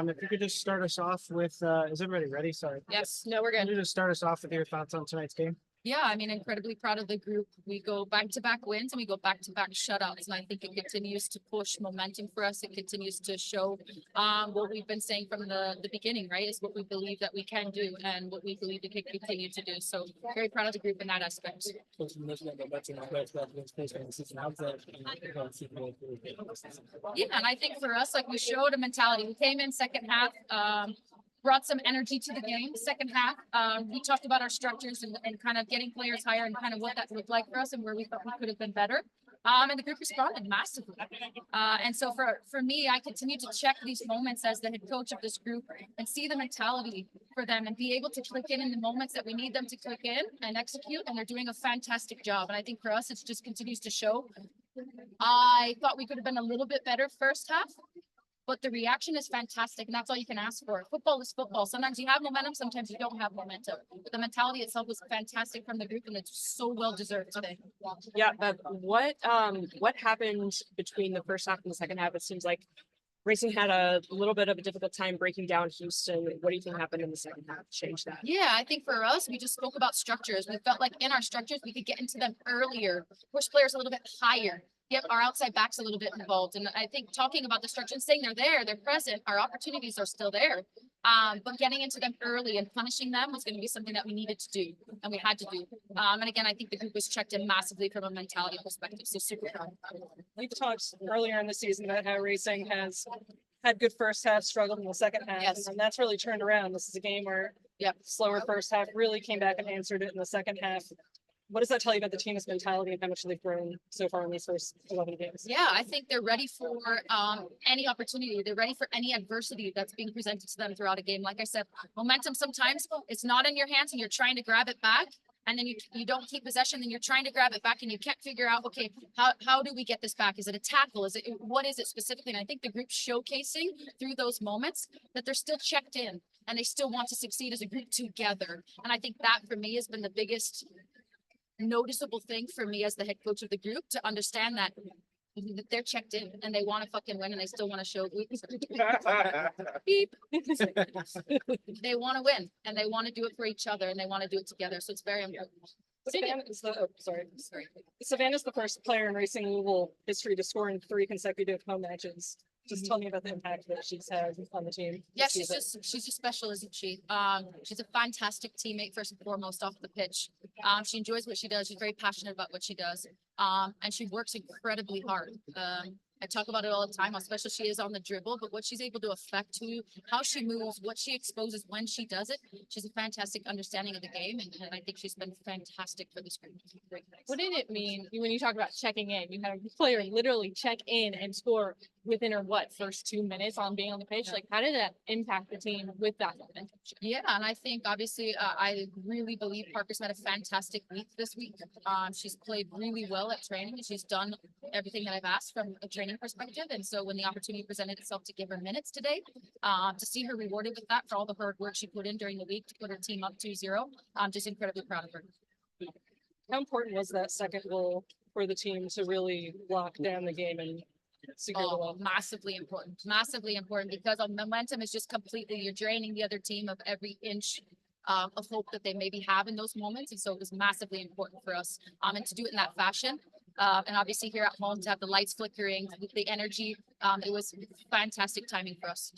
If you could just start us off with, is everybody ready? Sorry. Yes, no, we're Can good. you just start us off with your thoughts on tonight's game? Yeah, I mean, incredibly proud of the group. We go back-to-back wins and we go back-to-back shutouts. And I think it continues to push momentum for us. It continues to show what we've been saying from the beginning, right? Is what we believe that we can do and what we believe we can continue to do. So very proud of the group in that aspect. Yeah, and I think for us, like we showed a mentality. We came in second half, brought some energy to the game. Second half, we talked about our structures and kind of getting players higher and kind of what that looked like for us and where we thought we could have been better. And the group responded massively. And so for me, I continue to check these moments as the head coach of this group and see the mentality for them and be able to click in the moments that we need them to click in and execute. And they're doing a fantastic job. And I think for us, it just continues to show. I thought we could have been a little bit better first half. But the reaction is fantastic, and that's all you can ask for. Football is football. Sometimes you have momentum, sometimes you don't have momentum. But the mentality itself was fantastic from the group, and it's so well deserved today. Yeah, but what happened between the first half and the second half? It seems like Racing had a little bit of a difficult time breaking down Houston. What do you think happened in the second half to change that? Yeah, I think for us, we just spoke about structures. We felt like in our structures, we could get into them earlier, push players a little bit higher. Yep, our outside back's a little bit involved. And I think talking about the structure and saying they're there, they're present, our opportunities are still there. But getting into them early and punishing them was going to be something that we needed to do and we had to do. And again, I think the group was checked in massively from a mentality perspective. So super proud. We've talked earlier in the season about how Racing has had good first half, struggled in the second half, Yes. and that's really turned around. This is a game where slower first half really came back and answered it in the second half. What does that tell you about the team's mentality and how much they've grown so far in these first 11 games? Yeah, I think they're ready for any opportunity. They're ready for any adversity that's being presented to them throughout a game. Like I said, momentum sometimes it's not in your hands and you're trying to grab it back. And then you don't keep possession, then you're trying to grab it back and you can't figure out, okay, how do we get this back? Is it a tackle? What is it specifically? And I think the group's showcasing through those moments that they're still checked in and they still want to succeed as a group together. And I think that for me has been the biggest noticeable thing for me as the head coach of the group to understand that they're checked in and they want to fucking win and they still want to show beep. They want to win and they want to do it for each other and they want to do it together. So it's very important. Savannah's the first player in Racing Louisville history to score in 3 consecutive home matches. Just tell me about the impact that she's had on the team. Yeah, she's just special, isn't she? She's a fantastic teammate first and foremost off the pitch. She enjoys what she does. She's very passionate about what she does. And she works incredibly hard. I talk about it all the time, how special she is on the dribble, but what she's able to affect to, how she moves, what she exposes when she does it. She's a fantastic understanding of the game, and I think she's been fantastic for this group. What did it mean when you talk about checking in? You had a player literally check in and score within her first 2 minutes on being on the pitch. Like, how did that impact the team with that momentum? Yeah, and I think obviously I really believe Parker's had a fantastic week this week. She's played really well at training and she's done everything that I've asked from a training perspective. And so when the opportunity presented itself to give her minutes today, to see her rewarded with that for all the hard work she put in during the week to put her team up 2-0, I'm just incredibly proud of her. How important was that second goal for the team to really lock down the game and secure the win? Massively important because our momentum is just completely, you're draining the other team of every inch of hope that they maybe have in those moments. And so it was massively important for us and to do it in that fashion. And obviously here at home to have the lights flickering with the energy, it was fantastic timing for us.